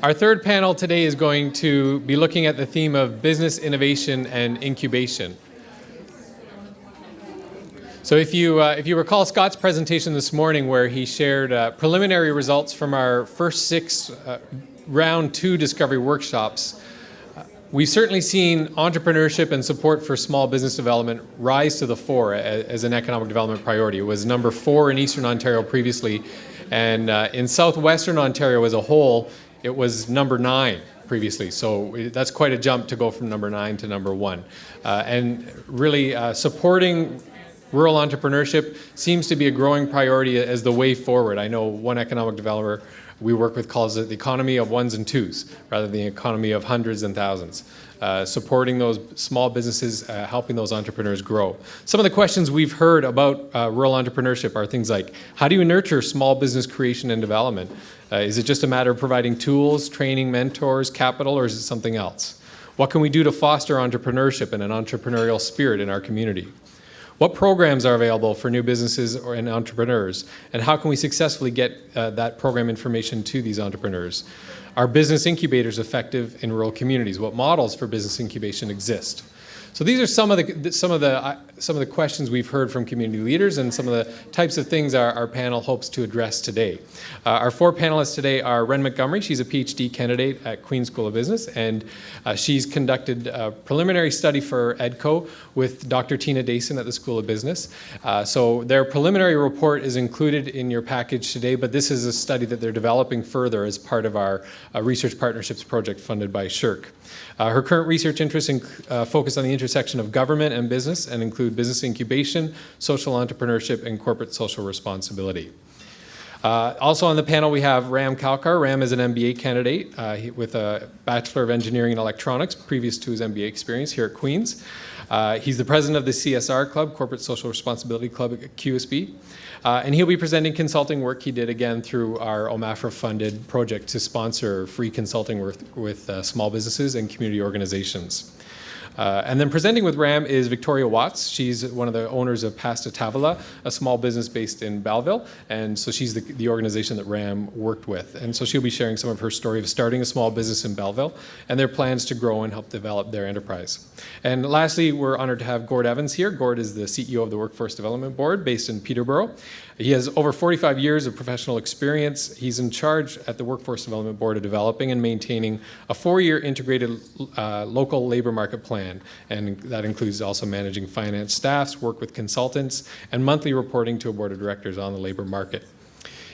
Our third panel today is going to be looking at the theme of business innovation and incubation. So if you recall Scott's presentation this morning where he shared preliminary results from our first 6 round 2 discovery workshops, we've certainly seen entrepreneurship and support for small business development rise to the fore as an economic development priority. It was number 4 in Eastern Ontario previously, and in Southwestern Ontario as a whole, it was number 9 previously. So that's quite a jump to go from number 9 to number 1. And really supporting rural entrepreneurship seems to be a growing priority as the way forward. I know one economic developer we work with calls it the economy of ones and twos, rather than the economy of hundreds and thousands. Supporting those small businesses, helping those entrepreneurs grow. Some of the questions we've heard about rural entrepreneurship are things like, how do you nurture small business creation and development? Is it just a matter of providing tools, training, mentors, capital, or is it something else? What can we do to foster entrepreneurship and an entrepreneurial spirit in our community? What programs are available for new businesses and entrepreneurs, and how can we successfully get that program information to these entrepreneurs? Are business incubators effective in rural communities? What models for business incubation exist? So these are some of the questions we've heard from community leaders and some of the types of things our panel hopes to address today. Our 4 panelists today are Wren Montgomery. She's a PhD candidate at Queen's School of Business, and she's conducted a preliminary study for EDCO with Dr. Tina Dason at the School of Business. So their preliminary report is included in your package today, but this is a study that they're developing further as part of our research partnerships project funded by SSHRC. Her current research interests focus on the intersection of government and business and include business incubation, social entrepreneurship, and corporate social responsibility. Also on the panel we have Ram Kalkar. Ram is an MBA candidate with a Bachelor of Engineering in Electronics previous to his MBA experience here at Queen's. He's the president of the CSR Club, Corporate Social Responsibility Club at QSB. And he'll be presenting consulting work he did again through our OMAFRA-funded project to sponsor free consulting work with small businesses and community organizations. And then presenting with Ram is Victoria Watts. She's one of the owners of Pasta Tavola, a small business based in Belleville. And so she's the organization that Ram worked with. And so she'll be sharing some of her story of starting a small business in Belleville and their plans to grow and help develop their enterprise. And lastly, we're honored to have Gord Evans here. Gord is the CEO of the Workforce Development Board based in Peterborough. He has over 45 years of professional experience. He's in charge at the Workforce Development Board of developing and maintaining a 4-year integrated local labor market plan. And that includes also managing finance staffs, work with consultants, and monthly reporting to a board of directors on the labor market.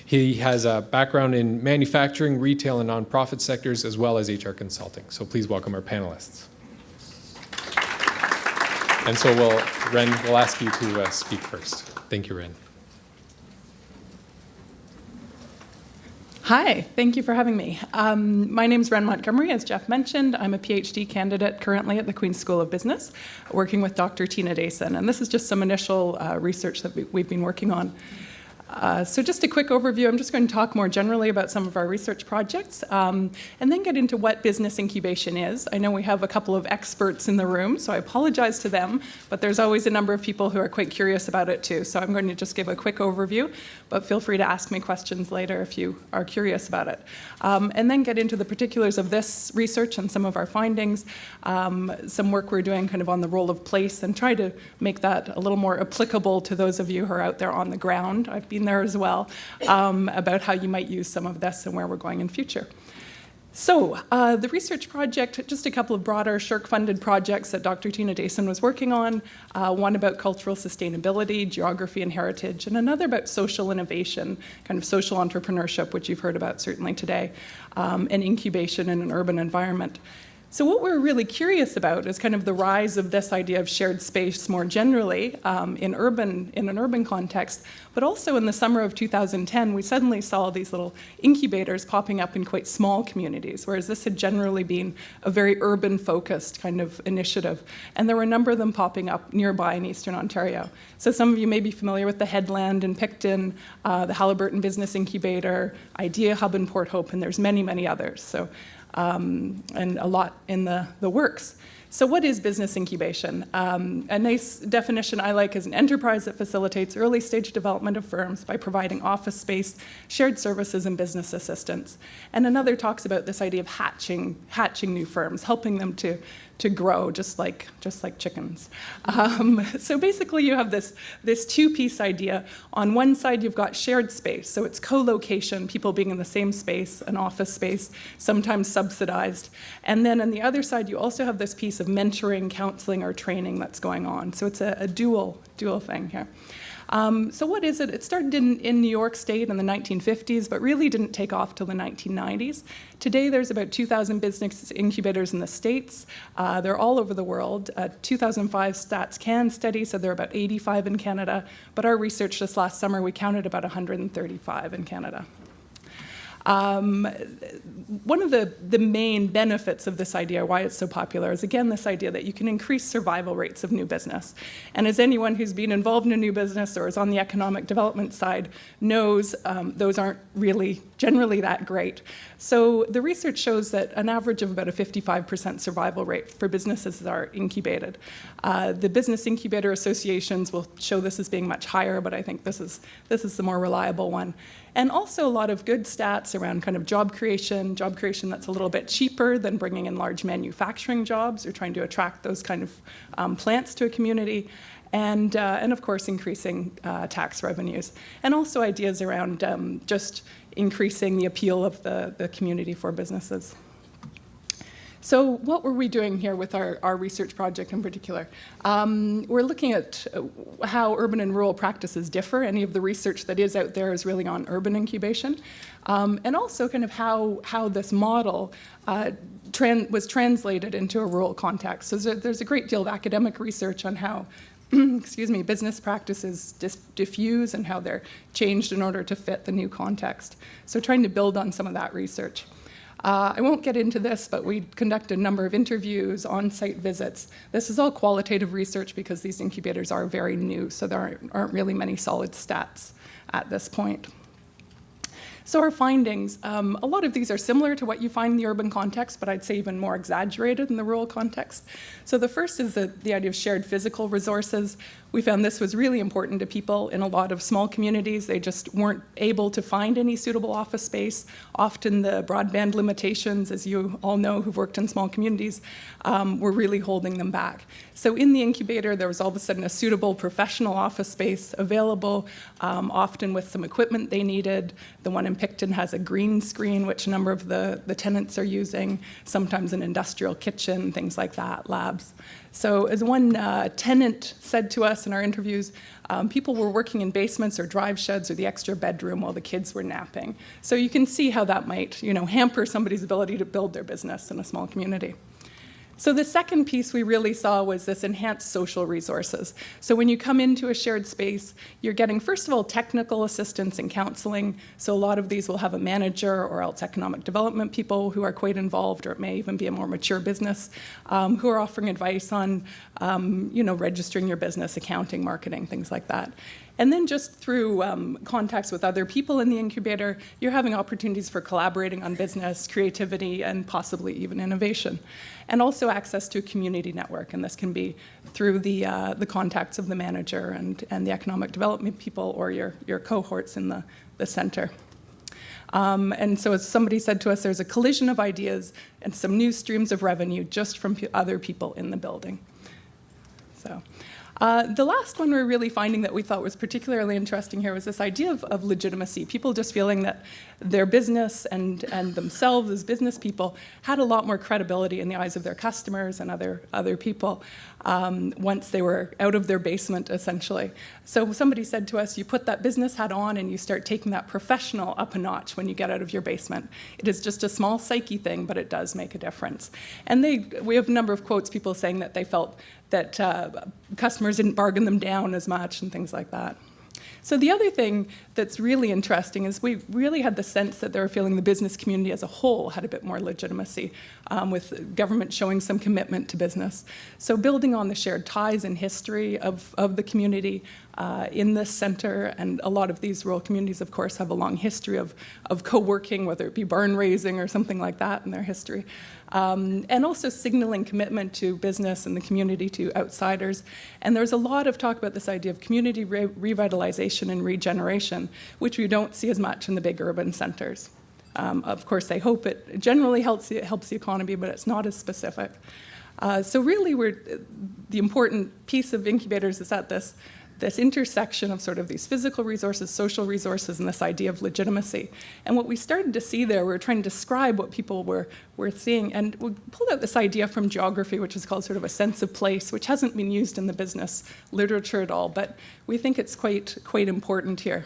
He has a background in manufacturing, retail, and nonprofit sectors, as well as HR consulting. So please welcome our panelists. And so Wren, we'll ask you to speak first. Thank you, Wren. Hi, thank you for having me. My name is Wren Montgomery, as Jeff mentioned. I'm a PhD candidate currently at the Queen's School of Business, working with Dr. Tina Dason. And this is just some initial research that we've been working on. So just a quick overview. I'm just going to talk more generally about some of our research projects and then get into what business incubation is. I know we have a couple of experts in the room, so I apologize to them, but there's always a number of people who are quite curious about it too. So I'm going to just give a quick overview, but feel free to ask me questions later if you are curious about it. And then get into the particulars of this research and some of our findings, some work we're doing kind of on the role of place and try to make that a little more applicable to those of you who are out there on the ground. I've been there as well, about how you might use some of this and where we're going in future. So the research project, just a couple of broader SSHRC-funded projects that Dr. Tina Dason was working on, one about cultural sustainability, geography and heritage, and another about social innovation, kind of social entrepreneurship, which you've heard about certainly today, and incubation in an urban environment. So what we're really curious about is kind of the rise of this idea of shared space more generally in an urban context, but also in the summer of 2010, we suddenly saw these little incubators popping up in quite small communities, whereas this had generally been a very urban-focused kind of initiative. And there were a number of them popping up nearby in Eastern Ontario. So some of you may be familiar with the Headland in Picton, the Halliburton Business Incubator, Idea Hub in Port Hope, and there's many, many others. So and a lot in the works. So what is business incubation? A nice definition I like is an enterprise that facilitates early stage development of firms by providing office space, shared services, and business assistance. And another talks about this idea of hatching new firms, helping them to grow just like chickens. So basically you have this two-piece idea. On one side you've got shared space, so it's co-location, people being in the same space, an office space, sometimes subsidized. And then on the other side you also have this piece of mentoring, counseling, or training that's going on. So it's a dual thing here. So what is it? It started in New York State in the 1950s, but really didn't take off till the 1990s. Today, there's about 2,000 business incubators in the States. They're all over the world. 2005 Stats Can study said there are about 85 in Canada, but our research this last summer, we counted about 135 in Canada. One of the main benefits of this idea, why it's so popular, is again this idea that you can increase survival rates of new business. And as anyone who's been involved in a new business or is on the economic development side knows, those aren't really generally that great. So the research shows that an average of about a 55% survival rate for businesses that are incubated. The business incubator associations will show this as being much higher, but I think this is the more reliable one. And also a lot of good stats around kind of job creation that's a little bit cheaper than bringing in large manufacturing jobs or trying to attract those kind of plants to a community. And of course, increasing tax revenues. And also ideas around just increasing the appeal of the community for businesses. So what were we doing here with our research project in particular? We're looking at how urban and rural practices differ. Any of the research that is out there is really on urban incubation. And also kind of how this model was translated into a rural context. So there's a great deal of academic research on how business practices diffuse and how they're changed in order to fit the new context. So trying to build on some of that research. I won't get into this, but we conduct a number of interviews, on-site visits. This is all qualitative research because these incubators are very new, so there aren't really many solid stats at this point. So our findings, a lot of these are similar to what you find in the urban context, but I'd say even more exaggerated in the rural context. So the first is the idea of shared physical resources. We found this was really important to people in a lot of small communities. They just weren't able to find any suitable office space. Often the broadband limitations, as you all know who've worked in small communities, were really holding them back. So in the incubator, there was all of a sudden a suitable professional office space available, often with some equipment they needed. The one in Picton has a green screen, which a number of the tenants are using, sometimes an industrial kitchen, things like that, labs. So as one tenant said to us in our interviews, people were working in basements or drive sheds or the extra bedroom while the kids were napping. So you can see how that might, hamper somebody's ability to build their business in a small community. So the second piece we really saw was this enhanced social resources. So when you come into a shared space, you're getting, first of all, technical assistance and counseling. So a lot of these will have a manager or else economic development people who are quite involved, or it may even be a more mature business, who are offering advice on, registering your business, accounting, marketing, things like that. And then just through contacts with other people in the incubator, you're having opportunities for collaborating on business, creativity, and possibly even innovation. And also access to a community network, and this can be through the contacts of the manager and the economic development people or your cohorts in the center. And so as somebody said to us, there's a collision of ideas and some new streams of revenue just from other people in the building. So. The last one we're really finding that we thought was particularly interesting here was this idea of legitimacy. People just feeling that their business and themselves as business people had a lot more credibility in the eyes of their customers and other people once they were out of their basement, essentially. So somebody said to us, you put that business hat on and you start taking that professional up a notch when you get out of your basement. It is just a small psyche thing, but it does make a difference. And we have a number of quotes, people saying that they felt that customers didn't bargain them down as much and things like that. So the other thing that's really interesting is we really had the sense that they were feeling the business community as a whole had a bit more legitimacy, with government showing some commitment to business. So building on the shared ties and history of the community in this center, and a lot of these rural communities, of course, have a long history of co-working, whether it be barn raising or something like that in their history. and also signaling commitment to business and the community to outsiders. And there's a lot of talk about this idea of community revitalization and regeneration, which we don't see as much in the big urban centers. Of course, they hope it generally helps the economy, but it's not as specific. So really, the important piece of incubators is at this intersection of sort of these physical resources, social resources, and this idea of legitimacy. And what we started to see there, we were trying to describe what people were seeing, and we pulled out this idea from geography, which is called sort of a sense of place, which hasn't been used in the business literature at all, but we think it's quite important here.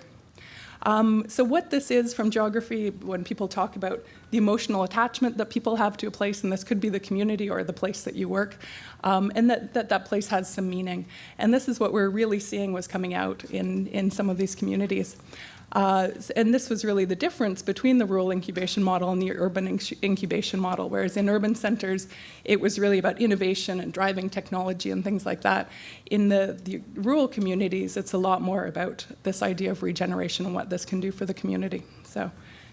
So what this is from geography, when people talk about the emotional attachment that people have to a place, and this could be the community or the place that you work, and that place has some meaning. And this is what we're really seeing was coming out in some of these communities. And this was really the difference between the rural incubation model and the urban incubation model, whereas in urban centers, it was really about innovation and driving technology and things like that. In the rural communities, it's a lot more about this idea of regeneration and what this can do for the community.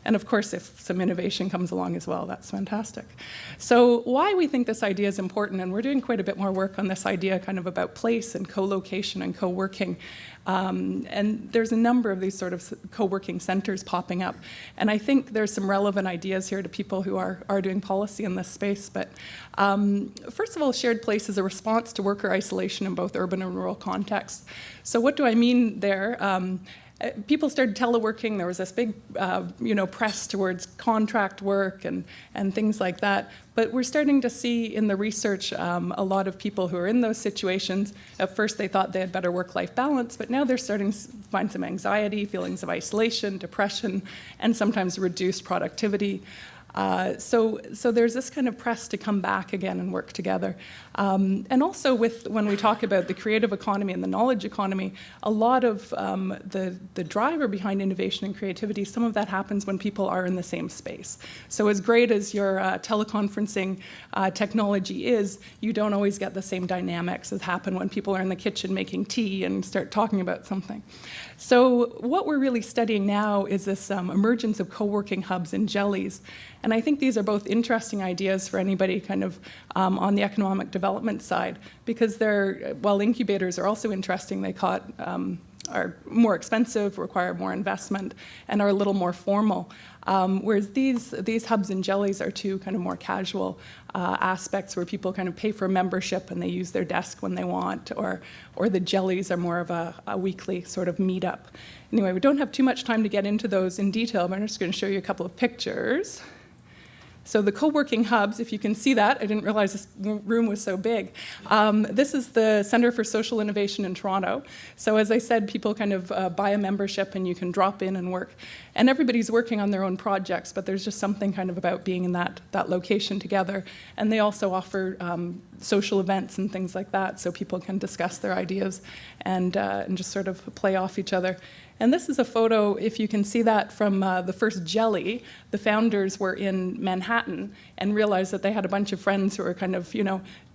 And of course, if some innovation comes along as well, that's fantastic. So why we think this idea is important, and we're doing quite a bit more work on this idea kind of about place and co-location and co-working. And there's a number of these sort of co-working centers popping up. And I think there's some relevant ideas here to people who are doing policy in this space. But first of all, shared place is a response to worker isolation in both urban and rural contexts. So what do I mean there? People started teleworking. There was this big, press towards contract work and things like that. But we're starting to see in the research a lot of people who are in those situations. At first, they thought they had better work-life balance, but now they're starting to find some anxiety, feelings of isolation, depression, and sometimes reduced productivity. So there's this kind of press to come back again and work together. And also when we talk about the creative economy and the knowledge economy, a lot of the driver behind innovation and creativity, some of that happens when people are in the same space. So as great as your teleconferencing technology is, you don't always get the same dynamics that happen when people are in the kitchen making tea and start talking about something. So what we're really studying now is this emergence of co-working hubs and jellies. And I think these are both interesting ideas for anybody kind of on the economic development side, because while incubators are also interesting, they are more expensive, require more investment, and are a little more formal. Whereas these hubs and jellies are two kind of more casual aspects where people kind of pay for a membership and they use their desk when they want, or the jellies are more of a weekly sort of meetup. Anyway, we don't have too much time to get into those in detail, but I'm just going to show you a couple of pictures. So the co-working hubs, if you can see that, I didn't realize this room was so big. This is the Centre for Social Innovation in Toronto. So as I said, people kind of buy a membership and you can drop in and work. And everybody's working on their own projects, but there's just something kind of about being in that location together. And they also offer social events and things like that, so people can discuss their ideas and just sort of play off each other. And this is a photo, if you can see that, from the first jelly. The founders were in Manhattan and realized that they had a bunch of friends who were kind of,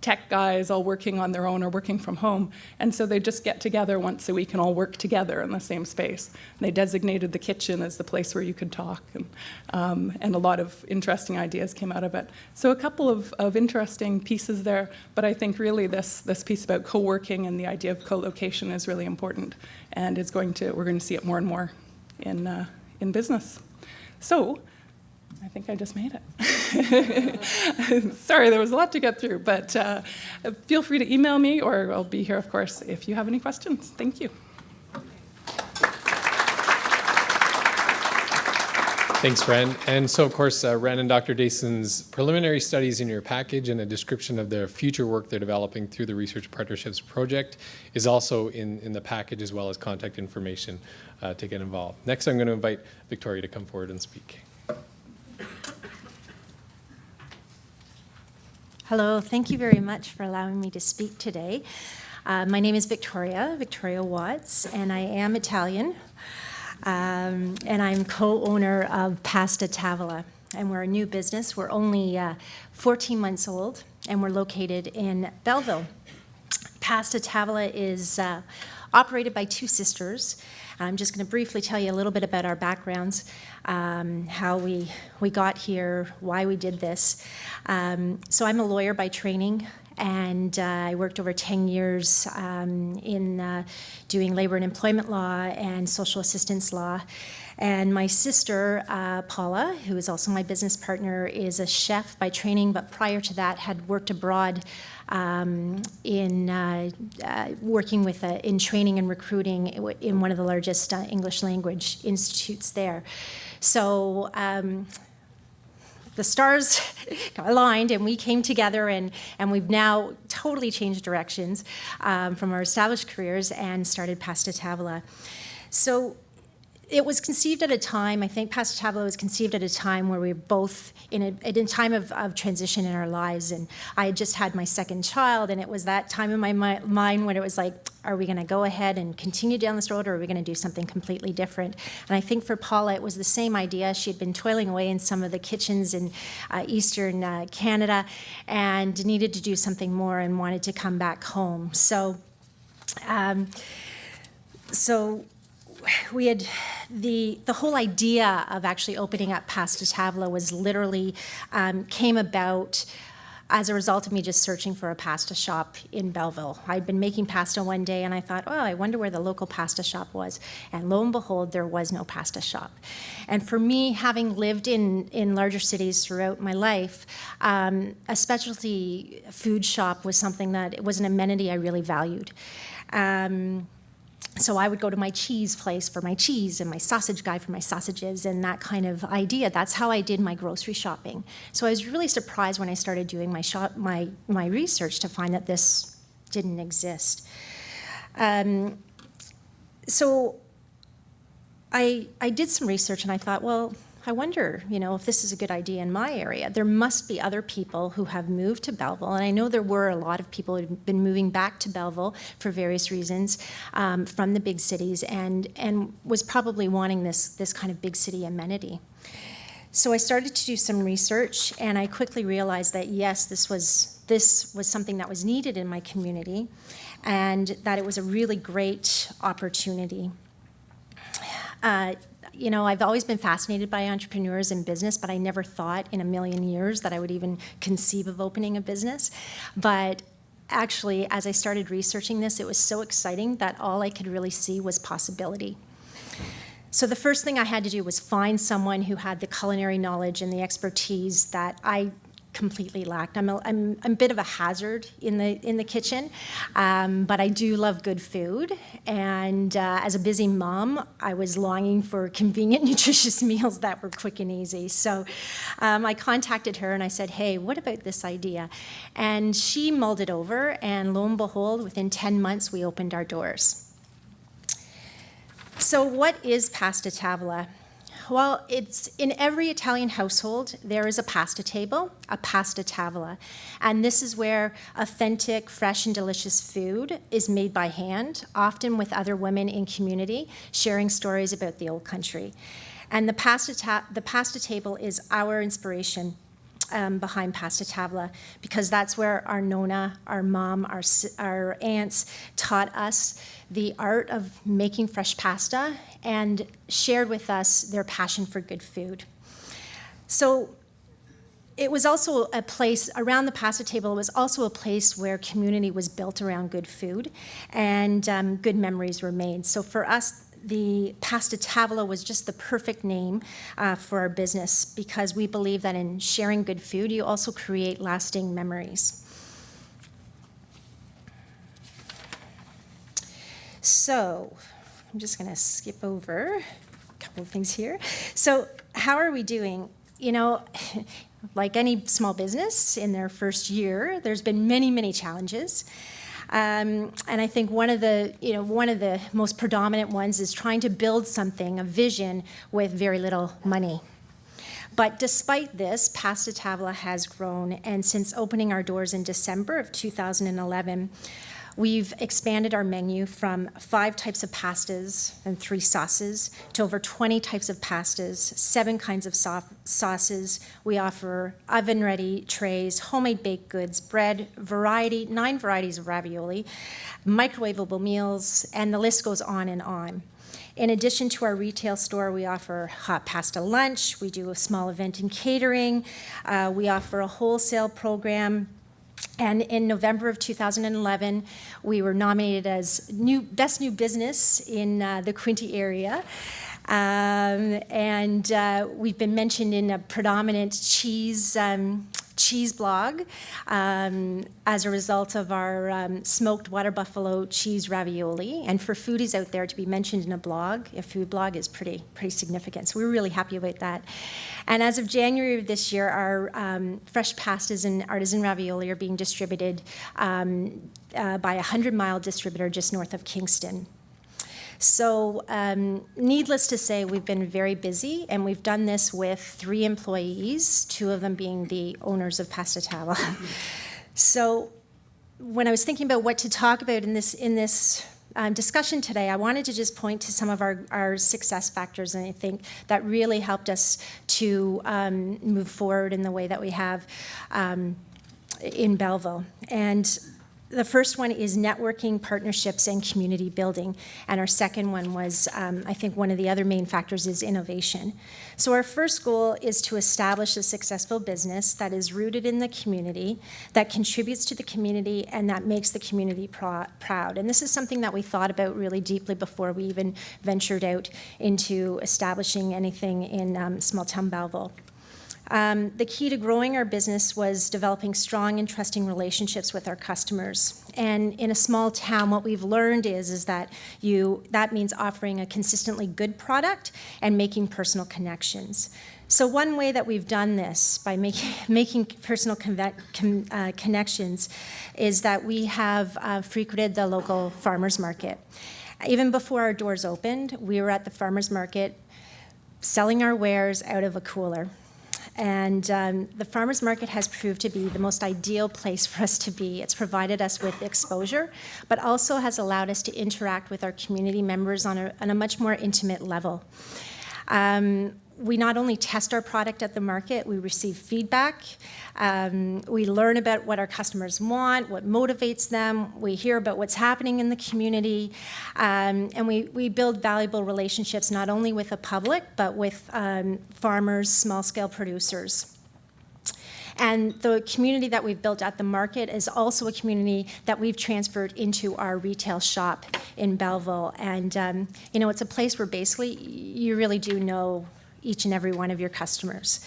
tech guys all working on their own or working from home. And so they just get together once a week and all work together in the same space. And they designated the kitchen as the place where you could talk. And a lot of interesting ideas came out of it. So a couple of interesting pieces there. But I think really this piece about co-working and the idea of co-location is really important. And we're going to see it more and more in business. So I think I just made it. Sorry, there was a lot to get through, but feel free to email me, or I'll be here, of course, if you have any questions. Thank you. Thanks, Wren. And so, of course, Wren and Dr. Dason's preliminary studies in your package and a description of their future work they're developing through the Research Partnerships Project is also in the package, as well as contact information to get involved. Next, I'm going to invite Victoria to come forward and speak. Hello, thank you very much for allowing me to speak today. My name is Victoria Watts, and I am Italian. And I'm co-owner of Pasta Tavola, and we're a new business. We're only 14 months old, and we're located in Belleville. Pasta Tavola is operated by two sisters. I'm just going to briefly tell you a little bit about our backgrounds, how we got here, why we did this. So I'm a lawyer by training, and I worked over 10 years in doing labor and employment law and social assistance law. And my sister, Paula, who is also my business partner, is a chef by training, but prior to that had worked abroad in working with in training and recruiting in one of the largest English language institutes there. So the stars aligned and we came together, and we've now totally changed directions from our established careers and started Pasta Tavola. So it was conceived at a time, I think Pasta Tavola was conceived at a time where we were both in a time of transition in our lives. And I had just had my second child, and it was that time in my mind when it was like, are we going to go ahead and continue down this road, or are we going to do something completely different? And I think for Paula, it was the same idea. She had been toiling away in some of the kitchens in Eastern Canada and needed to do something more and wanted to come back home. So we had the whole idea of actually opening up Pasta Tavola was literally came about as a result of me just searching for a pasta shop in Belleville. I'd been making pasta one day, and I thought, oh, I wonder where the local pasta shop was. And lo and behold, there was no pasta shop. And for me, having lived in larger cities throughout my life, a specialty food shop was something that it was an amenity I really valued. So I would go to my cheese place for my cheese and my sausage guy for my sausages and that kind of idea. That's how I did my grocery shopping. So I was really surprised when I started doing my research to find that this didn't exist. So I did some research and I thought, well, I wonder, if this is a good idea in my area. There must be other people who have moved to Belleville, and I know there were a lot of people who had been moving back to Belleville for various reasons from the big cities, and was probably wanting this kind of big city amenity. So I started to do some research, and I quickly realized that yes, this was something that was needed in my community, and that it was a really great opportunity. I've always been fascinated by entrepreneurs and business, but I never thought in a million years that I would even conceive of opening a business. But actually, as I started researching this, it was so exciting that all I could really see was possibility. So the first thing I had to do was find someone who had the culinary knowledge and the expertise that I completely lacked. I'm a bit of a hazard in the kitchen, but I do love good food. And as a busy mom, I was longing for convenient, nutritious meals that were quick and easy. So I contacted her and I said, hey, what about this idea? And she mulled it over, and lo and behold, within 10 months, we opened our doors. So what is Pasta Tavola? Well, it's in every Italian household, there is a pasta table, a pasta tavola. And this is where authentic, fresh, and delicious food is made by hand, often with other women in community, sharing stories about the old country. And the pasta table is our inspiration behind Pasta Tavola, because that's where our Nonna, our mom, our aunts taught us the art of making fresh pasta and shared with us their passion for good food. So it was also a place, around the pasta table, it was also a place where community was built around good food, and good memories were made. So for us, the Pasta Tavola was just the perfect name for our business, because we believe that in sharing good food, you also create lasting memories. So I'm just going to skip over a couple of things here. So how are we doing? Like any small business in their first year, there's been many, many challenges. And I think one of the most predominant ones is trying to build something, a vision, with very little money. But despite this, Pasta Tavola has grown, and since opening our doors in December of 2011, We've expanded our menu from 5 types of pastas and 3 sauces to over 20 types of pastas, 7 kinds of sauces. We offer oven-ready trays, homemade baked goods, bread, 9 varieties of ravioli, microwavable meals, and the list goes on and on. In addition to our retail store, we offer hot pasta lunch. We do a small event in catering. We offer a wholesale program. And in November of 2011, we were nominated as Best New Business in the Quinte area. We've been mentioned in a predominant cheese blog as a result of our smoked water buffalo cheese ravioli. And for foodies out there, to be mentioned in a food blog is pretty significant. So we're really happy about that. And as of January of this year, our fresh pastas and artisan ravioli are being distributed by a 100-mile distributor just north of Kingston. So needless to say, we've been very busy, and we've done this with 3 employees, 2 of them being the owners of Pasta Tavola. So when I was thinking about what to talk about in this discussion today, I wanted to just point to some of our success factors, and I think that really helped us to move forward in the way that we have in Belleville. And the first one is networking, partnerships, and community building. And our second one was, I think one of the other main factors is innovation. So our first goal is to establish a successful business that is rooted in the community, that contributes to the community, and that makes the community proud. And this is something that we thought about really deeply before we even ventured out into establishing anything in small-town Belleville. The key to growing our business was developing strong and trusting relationships with our customers. And in a small town, what we've learned is that that means offering a consistently good product and making personal connections. So one way that we've done this by making personal connections is that we have frequented the local farmers market. Even before our doors opened, we were at the farmers market selling our wares out of a cooler. And the farmers market has proved to be the most ideal place for us to be. It's provided us with exposure, but also has allowed us to interact with our community members on a much more intimate level. We not only test our product at the market, we receive feedback. We learn about what our customers want, what motivates them. We hear about what's happening in the community. And we build valuable relationships not only with the public, but with farmers, small-scale producers. And the community that we've built at the market is also a community that we've transferred into our retail shop in Belleville. And it's a place where basically you really do know each and every one of your customers.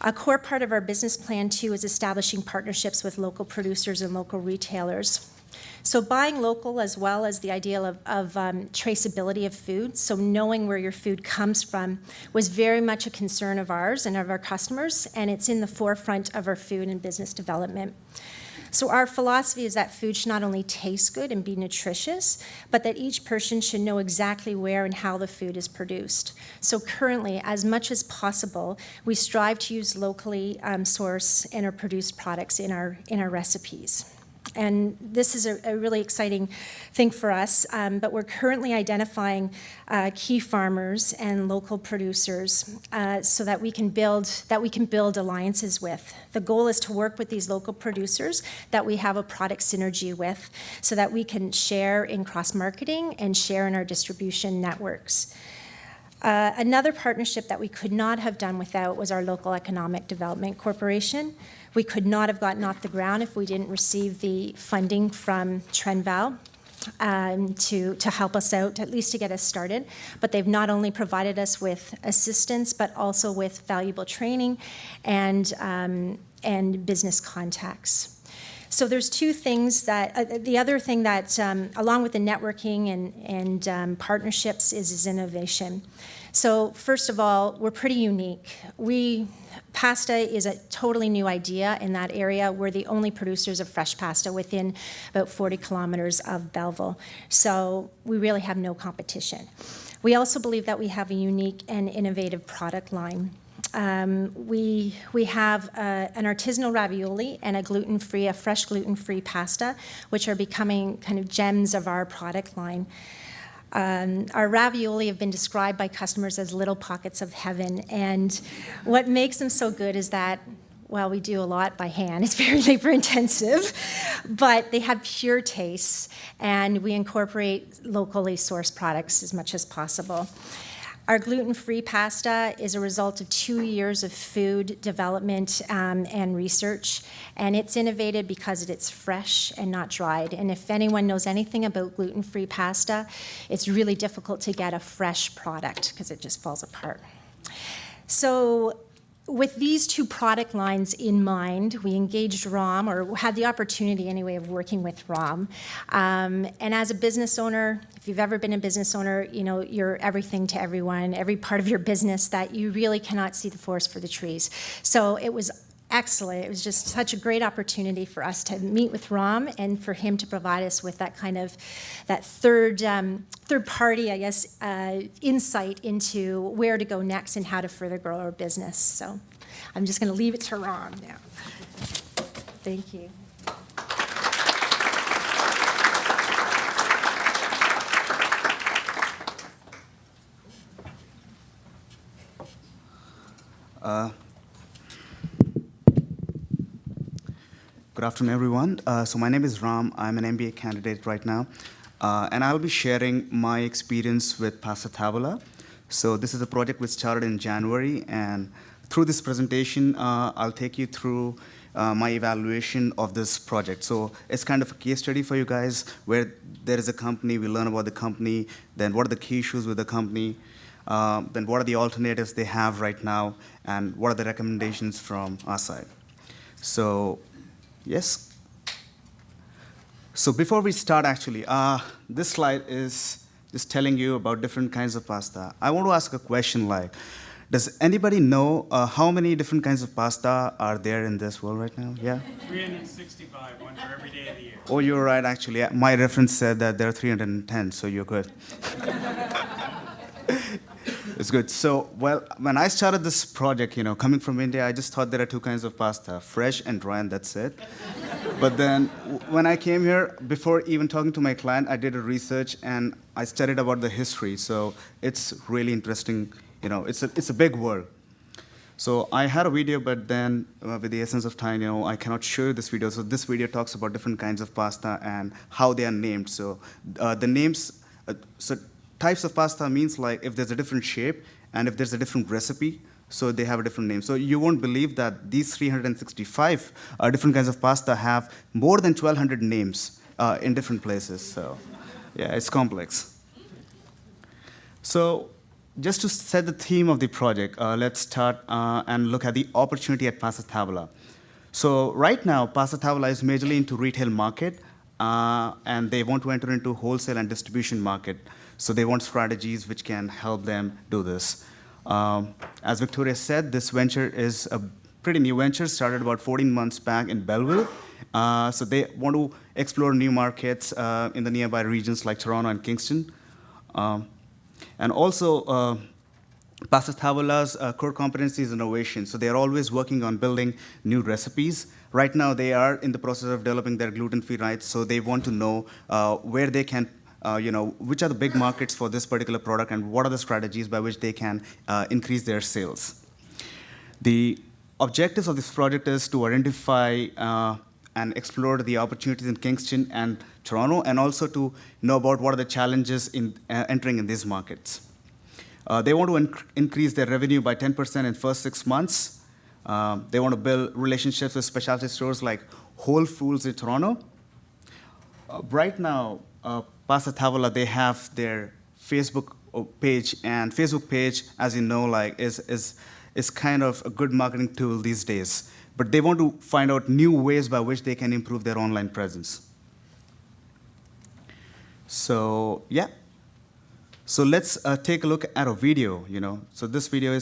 A core part of our business plan, too, is establishing partnerships with local producers and local retailers. So buying local, as well as the idea of traceability of food, so knowing where your food comes from, was very much a concern of ours and of our customers, and it's in the forefront of our food and business development. So our philosophy is that food should not only taste good and be nutritious, but that each person should know exactly where and how the food is produced. So currently, as much as possible, we strive to use locally sourced and or produced products in our recipes. And this is a really exciting thing for us, but we're currently identifying key farmers and local producers so that we can build alliances with. The goal is to work with these local producers that we have a product synergy with, so that we can share in cross-marketing and share in our distribution networks. Another partnership that we could not have done without was our local economic development corporation. We could not have gotten off the ground if we didn't receive the funding from Trenval to help us out, at least to get us started. But they've not only provided us with assistance, but also with valuable training and business contacts. So there's 2 things that, the other thing that, along with the networking and partnerships is innovation. So first of all, we're pretty unique. Pasta is a totally new idea in that area. We're the only producers of fresh pasta within about 40 kilometers of Belleville. So we really have no competition. We also believe that we have a unique and innovative product line. we have an artisanal ravioli and a fresh gluten-free pasta, which are becoming kind of gems of our product line. Our ravioli have been described by customers as little pockets of heaven, and what makes them so good is that, well, we do a lot by hand. It's very labor intensive, but they have pure tastes, and we incorporate locally sourced products as much as possible. Our gluten-free pasta is a result of 2 years of food development and research, and it's innovated because it's fresh and not dried. And if anyone knows anything about gluten-free pasta, it's really difficult to get a fresh product because it just falls apart. So with these two product lines in mind, we engaged ROM, or had the opportunity anyway of working with ROM. And as a business owner, if you've ever been a business owner, you know, you're everything to everyone, every part of your business that you really cannot see the forest for the trees. So it was excellent. It was just such a great opportunity for us to meet with Ram and for him to provide us with that kind of third party, I guess, insight into where to go next and how to further grow our business. So I'm just going to leave it to Ram now. Thank you. Good afternoon, everyone. So my name is Ram. I'm an MBA candidate right now, and I'll be sharing my experience with Pasta Tavola. So this is a project which started in January, and through this presentation, I'll take you through my evaluation of this project. So it's kind of a case study for you guys, where there is a company, we learn about the company, then what are the key issues with the company, then what are the alternatives they have right now, and what are the recommendations from our side. So yes. So before we start, actually, this slide is just telling you about different kinds of pasta. I want to ask a question like, does anybody know how many different kinds of pasta are there in this world right now? Yeah? 365, one for every day of the year. Oh, you're right, actually. My reference said that there are 310, so you're good. It's good. So, well, when I started this project, you know, coming from India, I just thought there are two kinds of pasta, fresh and dry, and that's it. But then when I came here, before even talking to my client, I did a research and I studied about the history. So it's really interesting. You know, it's a big world. So I had a video, but then with the essence of time, you know, I cannot show you this video. So this video talks about different kinds of pasta and how they are named. So the names, so types of pasta means like if there's a different shape and if there's a different recipe, so they have a different name. So you won't believe that these 365 different kinds of pasta have more than 1,200 names in different places. So yeah, it's complex. So just to set the theme of the project, let's start and look at the opportunity at Pasta Tavola. So right now, Pasta Tavola is majorly into retail market, and they want to enter into wholesale and distribution market. So they want strategies which can help them do this. As Victoria said, this venture is a pretty new venture, started about 14 months back in Belleville. So they want to explore new markets in the nearby regions like Toronto and Kingston. And also, Pasta Tavola's core competency is innovation. So they're always working on building new recipes. Right now, they are in the process of developing their gluten-free rights. So they want to know where they can, which are the big markets for this particular product and what are the strategies by which they can increase their sales. The objectives of this project is to identify and explore the opportunities in Kingston and Toronto, and also to know about what are the challenges in entering in these markets. They want to increase their revenue by 10% in first 6 months. They want to build relationships with specialty stores like Whole Foods in Toronto. Right now, Pasta Tavola, they have their Facebook page, and Facebook page, as you know, like is kind of a good marketing tool these days. But they want to find out new ways by which they can improve their online presence. So yeah. So let's take a look at a video. So this video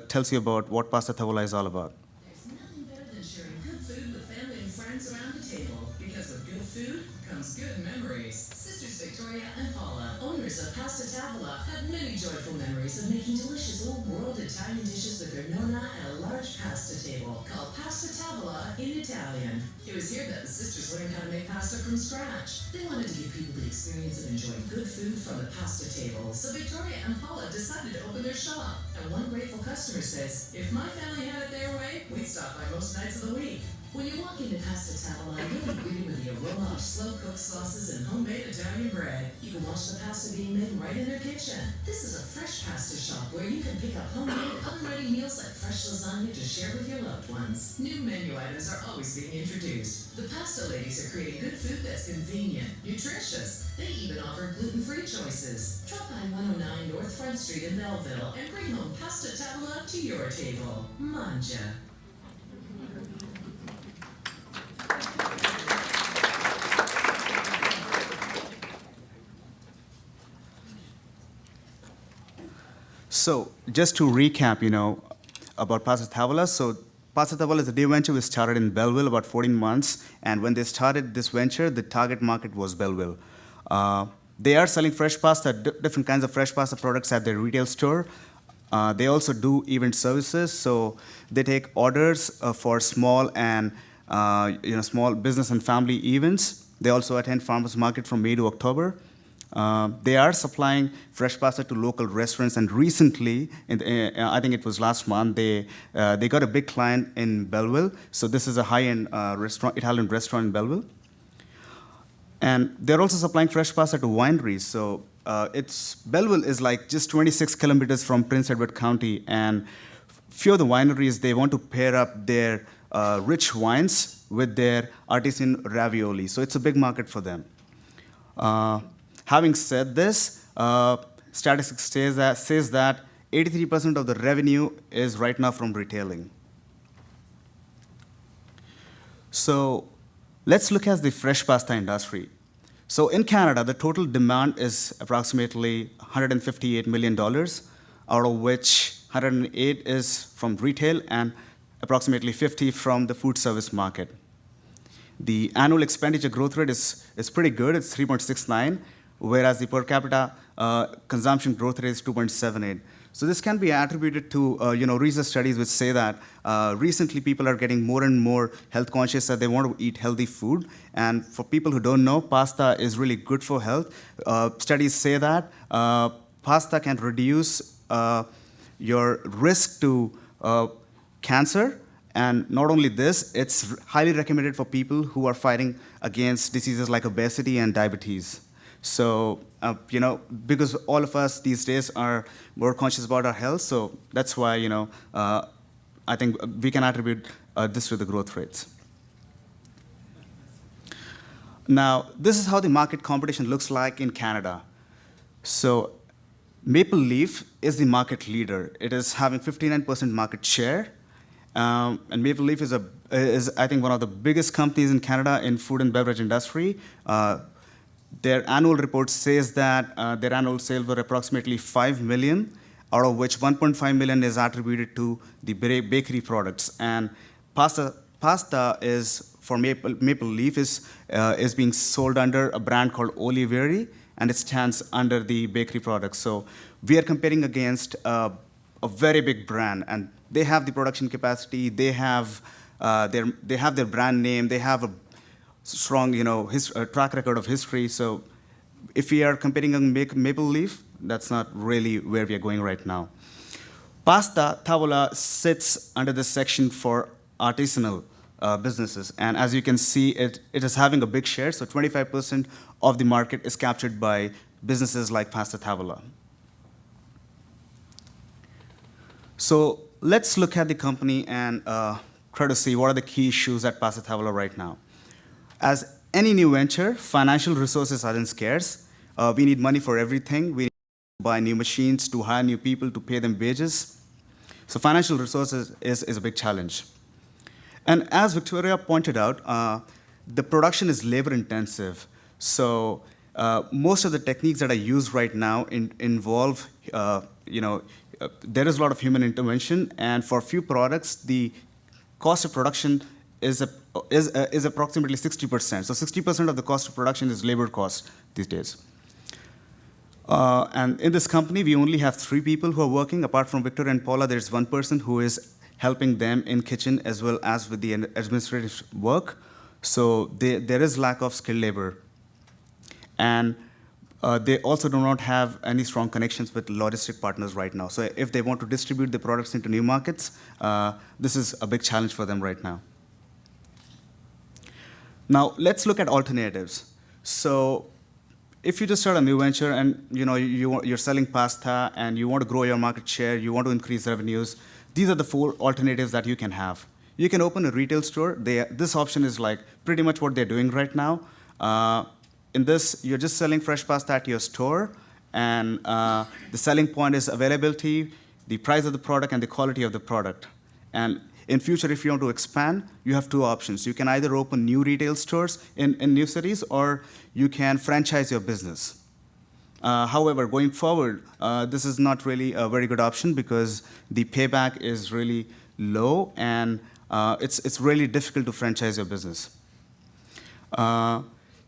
tells you about what Pasta Tavola is all about. There's nothing better than sharing good food with family and friends around the table. Because with good food comes good memories. Sisters Victoria and Paula, owners of Pasta Pasta Tavola have many joyful memories of making delicious old-world Italian dishes with their nonna at a large pasta table called Pasta Tavola in Italian. It was here that the sisters learned how to make pasta from scratch. They wanted to give people the experience of enjoying good food from the pasta table, so Victoria and Paula decided to open their shop. And one grateful customer says, if my family had it their way, we'd stop by most nights of the week. When you walk into Pasta Tavola, you'll be greeted with the aroma of slow-cooked sauces and homemade Italian bread. You can watch the pasta being made right in their kitchen. This is a fresh pasta shop where you can pick up homemade, oven-ready meals like fresh lasagna to share with your loved ones. New menu items are always being introduced. The pasta ladies are creating good food that's convenient, nutritious. They even offer gluten-free choices. Drop by 109 North Front Street in Belleville and bring home Pasta Tavola to your table. Mangia. So just to recap, about Pasta Tavola. So Pasta Tavola is a new venture we started in Belleville about 14 months. And when they started this venture, the target market was Belleville. They are selling fresh pasta, different kinds of fresh pasta products at their retail store. They also do event services. So they take orders for small and small business and family events. They also attend farmers market from May to October. They are supplying fresh pasta to local restaurants, and recently, I think it was last month, they got a big client in Belleville. So this is a high-end Italian restaurant in Belleville. And they're also supplying fresh pasta to wineries. So Belleville is like just 26 kilometers from Prince Edward County, and few of the wineries, they want to pair up their rich wines with their artisan ravioli. So it's a big market for them. Having said this, statistics says that 83% of the revenue is right now from retailing. So let's look at the fresh pasta industry. So in Canada, the total demand is approximately $158 million, out of which 108 is from retail and approximately 50 from the food service market. The annual expenditure growth rate is pretty good. It's 3.69, whereas the per capita consumption growth rate is 2.78. So this can be attributed to research studies which say that recently people are getting more and more health conscious, that they want to eat healthy food. And for people who don't know, pasta is really good for health. Studies say that pasta can reduce your risk to cancer. And not only this, it's highly recommended for people who are fighting against diseases like obesity and diabetes. So, because all of us these days are more conscious about our health, so that's why, I think we can attribute this to the growth rates. Now, this is how the market competition looks like in Canada. So, Maple Leaf is the market leader. It is having 59% market share. And Maple Leaf is, I think, one of the biggest companies in Canada in food and beverage industry. Their annual report says that their annual sales were approximately $5 million, out of which $1.5 million is attributed to the bakery products. And pasta is for Maple Leaf is being sold under a brand called Oliveri, and it stands under the bakery products. So we are comparing against a very big brand, and they have the production capacity. They have their brand name. They have a strong, track record of history. So if we are comparing on Maple Leaf, that's not really where we are going right now. Pasta Tavola sits under this section for artisanal businesses. And as you can see, it is having a big share. So 25% of the market is captured by businesses like Pasta Tavola. So let's look at the company and try to see what are the key issues at Pasta Tavola right now. As any new venture, financial resources are scarce. We need money for everything. We need to buy new machines, to hire new people, to pay them wages. So financial resources is a big challenge. And as Victoria pointed out, the production is labor intensive. So most of the techniques that are used right now involve, there is a lot of human intervention. And for few products, the cost of production is approximately 60%. So 60% of the cost of production is labor cost these days. And in this company, we only have 3 people who are working. Apart from Victor and Paula, there's 1 person who is helping them in kitchen as well as with the administrative work. So there is lack of skilled labor. And they also do not have any strong connections with logistic partners right now. So if they want to distribute the products into new markets, this is a big challenge for them right now. Now, let's look at alternatives. So if you just start a new venture and you're selling pasta and you want to grow your market share, you want to increase revenues, these are the 4 alternatives that you can have. You can open a retail store. This option is like pretty much what they're doing right now. In this, you're just selling fresh pasta at your store, and the selling point is availability, the price of the product, and the quality of the product. And in future, if you want to expand, you have 2 options. You can either open new retail stores in new cities, or you can franchise your business. However, going forward, this is not really a very good option because the payback is really low, and it's really difficult to franchise your business.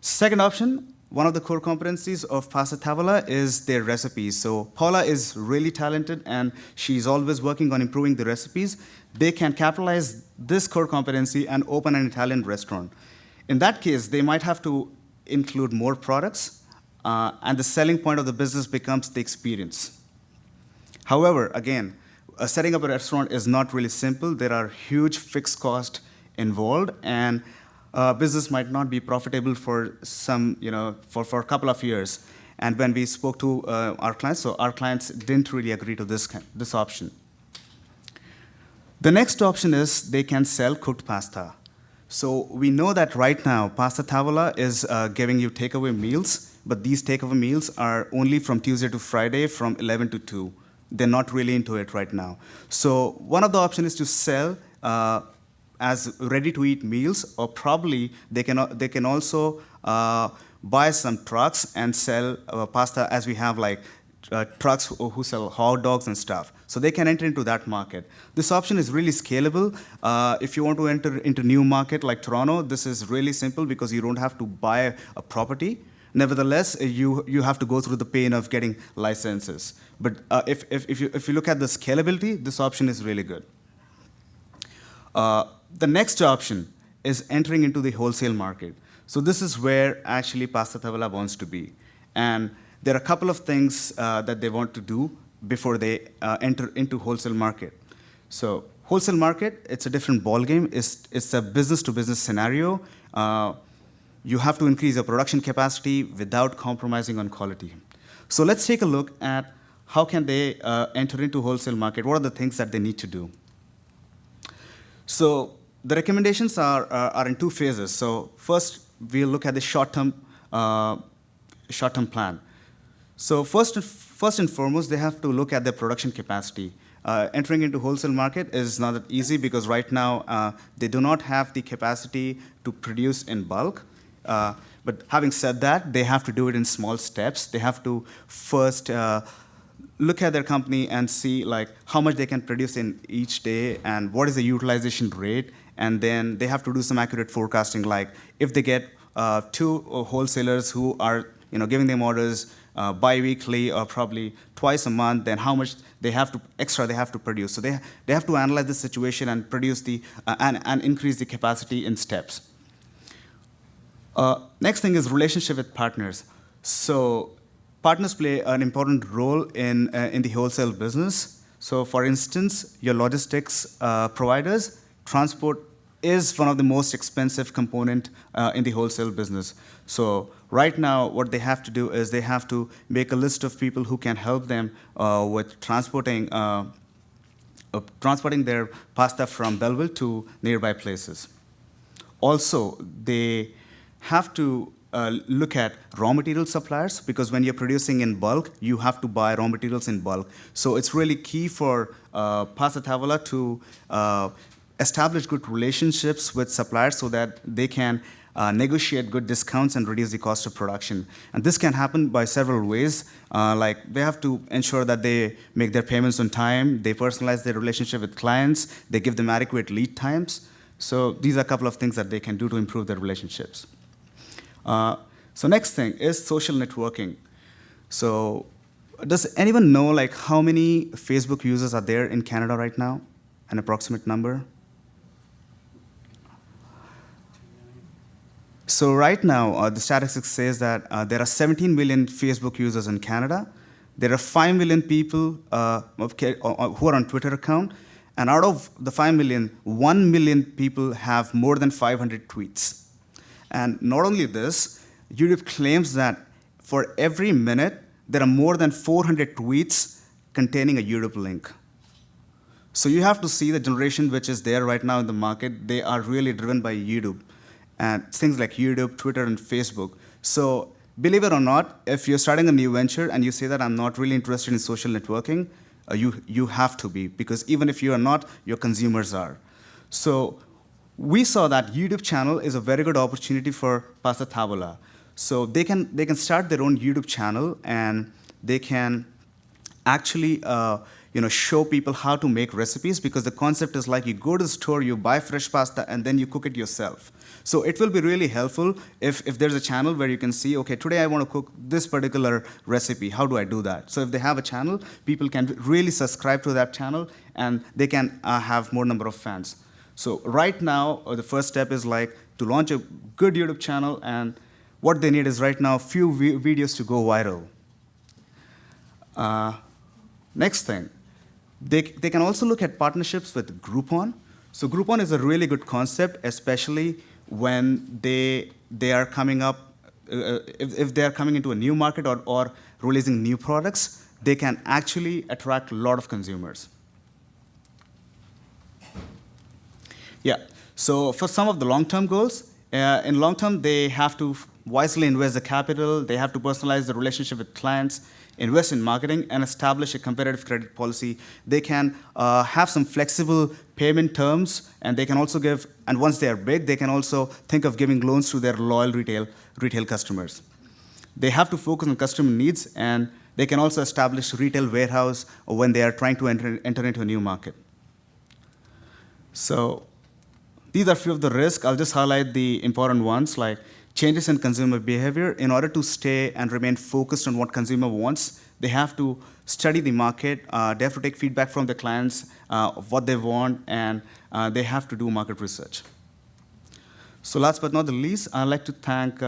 Second option, one of the core competencies of Pasta Tavola is their recipes. So Paula is really talented, and she's always working on improving the recipes. They can capitalize this core competency and open an Italian restaurant. In that case, they might have to include more products, and the selling point of the business becomes the experience. However, again, setting up a restaurant is not really simple. There are huge fixed costs involved, and business might not be profitable for for a couple of years. And when we spoke to our clients, so our clients didn't really agree to this option. The next option is they can sell cooked pasta. So we know that right now, Pasta Tavola is giving you takeaway meals, but these takeaway meals are only from Tuesday to Friday from 11 to 2. They're not really into it right now. So one of the options is to sell as ready-to-eat meals, or probably they can also buy some trucks and sell pasta, as we have like trucks who sell hot dogs and stuff. So they can enter into that market. This option is really scalable. If you want to enter into new market like Toronto, this is really simple because you don't have to buy a property. Nevertheless, you have to go through the pain of getting licenses. But if you look at the scalability, this option is really good. The next option is entering into the wholesale market. So this is where actually Pasta Tavola wants to be. And there are a couple of things that they want to do before they enter into wholesale market. So wholesale market, it's a different ballgame. It's a business-to-business scenario. You have to increase your production capacity without compromising on quality. So let's take a look at how can they enter into wholesale market. What are the things that they need to do? So the recommendations are in 2 phases. So first, we'll look at the short-term plan. So first and foremost, they have to look at their production capacity. Entering into wholesale market is not that easy because right now they do not have the capacity to produce in bulk. But having said that, they have to do it in small steps. They have to first look at their company and see like how much they can produce in each day and what is the utilization rate. And then they have to do some accurate forecasting, like if they get 2 wholesalers who are giving them orders bi-weekly or probably twice a month, then how much they have to produce. So they have to analyze the situation and produce and increase the capacity in steps. Next thing is relationship with partners. So partners play an important role in the wholesale business. So for instance, your logistics providers, transport is one of the most expensive component in the wholesale business. So right now, what they have to do is they have to make a list of people who can help them with transporting their pasta from Belleville to nearby places. Also, they have to look at raw material suppliers, because when you're producing in bulk, you have to buy raw materials in bulk. So it's really key for Pasta Tavola to establish good relationships with suppliers so that they can negotiate good discounts and reduce the cost of production. And this can happen by several ways. Like they have to ensure that they make their payments on time, they personalize their relationship with clients, they give them adequate lead times. So these are a couple of things that they can do to improve their relationships. So next thing is social networking. So does anyone know like how many Facebook users are there in Canada right now? An approximate number? So right now, the statistics says that there are 17 million Facebook users in Canada. There are 5 million people who are on Twitter account. And out of the 5 million, 1 million people have more than 500 tweets. And not only this, YouTube claims that for every minute, there are more than 400 tweets containing a YouTube link. So you have to see the generation which is there right now in the market. They are really driven by YouTube and things like YouTube, Twitter, and Facebook. So believe it or not, if you're starting a new venture and you say that I'm not really interested in social networking, you have to be, because even if you are not, your consumers are. So we saw that YouTube channel is a very good opportunity for Pasta Tavola. So they can start their own YouTube channel, and they can actually show people how to make recipes, because the concept is like you go to the store, you buy fresh pasta, and then you cook it yourself. So it will be really helpful if there's a channel where you can see, okay, today I want to cook this particular recipe. How do I do that? So if they have a channel, people can really subscribe to that channel, and they can have more number of fans. So right now, the first step is like to launch a good YouTube channel, and what they need is right now few videos to go viral. Next thing, they can also look at partnerships with Groupon. So Groupon is a really good concept, especially when they are coming up, if they are coming into a new market or releasing new products, they can actually attract a lot of consumers. Yeah, so for some of the long-term goals, in long term, they have to wisely invest the capital, they have to personalize the relationship with clients, invest in marketing, and establish a competitive credit policy. They can have some flexible payment terms, and they can also give, and once they are big, they can also think of giving loans to their loyal retail customers. They have to focus on customer needs, and they can also establish retail warehouse when they are trying to enter into a new market. So these are a few of the risks. I'll just highlight the important ones, like changes in consumer behavior. In order to stay and remain focused on what consumer wants, they have to study the market, they have to take feedback from the clients of what they want, and they have to do market research. So last but not the least, I'd like to thank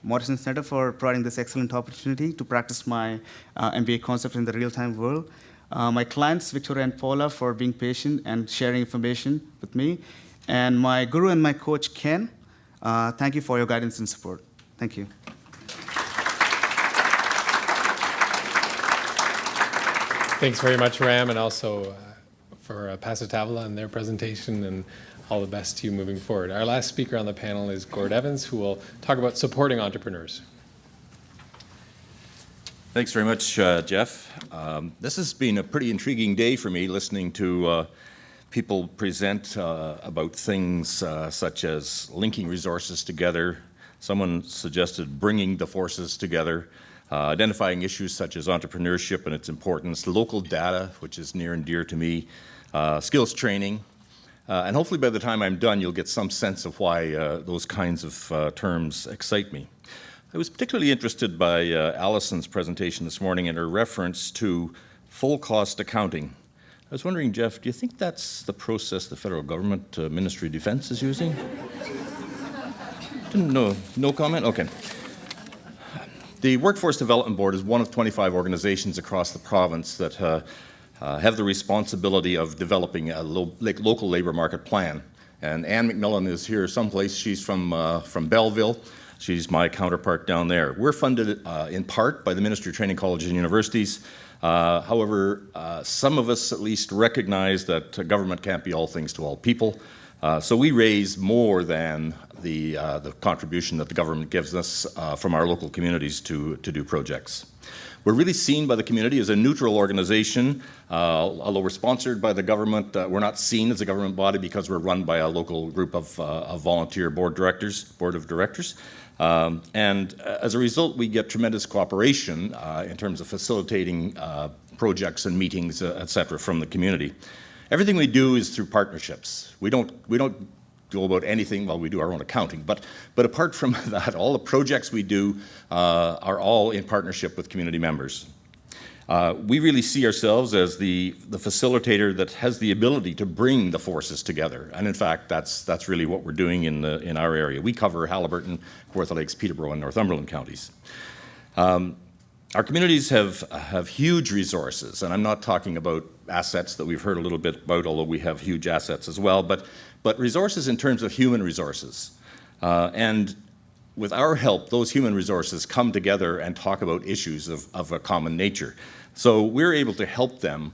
Morrison Center for providing this excellent opportunity to practice my MBA concept in the real-time world. My clients, Victoria and Paula, for being patient and sharing information with me. And my guru and my coach, Ken, thank you for your guidance and support. Thank you. Thanks very much, Ram, and also for Pasta Tavola and their presentation, and all the best to you moving forward. Our last speaker on the panel is Gord Evans, who will talk about supporting entrepreneurs. Thanks very much, Jeff. This has been a pretty intriguing day for me, listening to people present about things such as linking resources together. Someone suggested bringing the forces together, identifying issues such as entrepreneurship and its importance, local data, which is near and dear to me, skills training, and hopefully by the time I'm done, you'll get some sense of why those kinds of terms excite me. I was particularly interested by Alison's presentation this morning and her reference to full cost accounting. I was wondering, Jeff, do you think that's the process the federal government, Ministry of Defense, is using? Didn't know. No comment? Okay. The Workforce Development Board is one of 25 organizations across the province that have the responsibility of developing a local labor market plan. And Ann McMillan is here someplace. She's from Belleville. She's my counterpart down there. We're funded in part by the Ministry of Training Colleges and Universities. However, some of us at least recognize that government can't be all things to all people. So we raise more than the contribution that the government gives us from our local communities to do projects. We're really seen by the community as a neutral organization. Although we're sponsored by the government, we're not seen as a government body because we're run by a local group of volunteer board of directors. And as a result, we get tremendous cooperation in terms of facilitating projects and meetings, et cetera, from the community. Everything we do is through partnerships. We don't go about anything. Well, we do our own accounting, but apart from that, all the projects we do are all in partnership with community members. We really see ourselves as the facilitator that has the ability to bring the forces together, and in fact, that's really what we're doing in our area. We cover Haliburton, Kawartha Lakes, Peterborough, and Northumberland counties. Our communities have huge resources, and I'm not talking about assets that we've heard a little bit about, although we have huge assets as well, but resources in terms of human resources. And with our help, those human resources come together and talk about issues of a common nature. So we're able to help them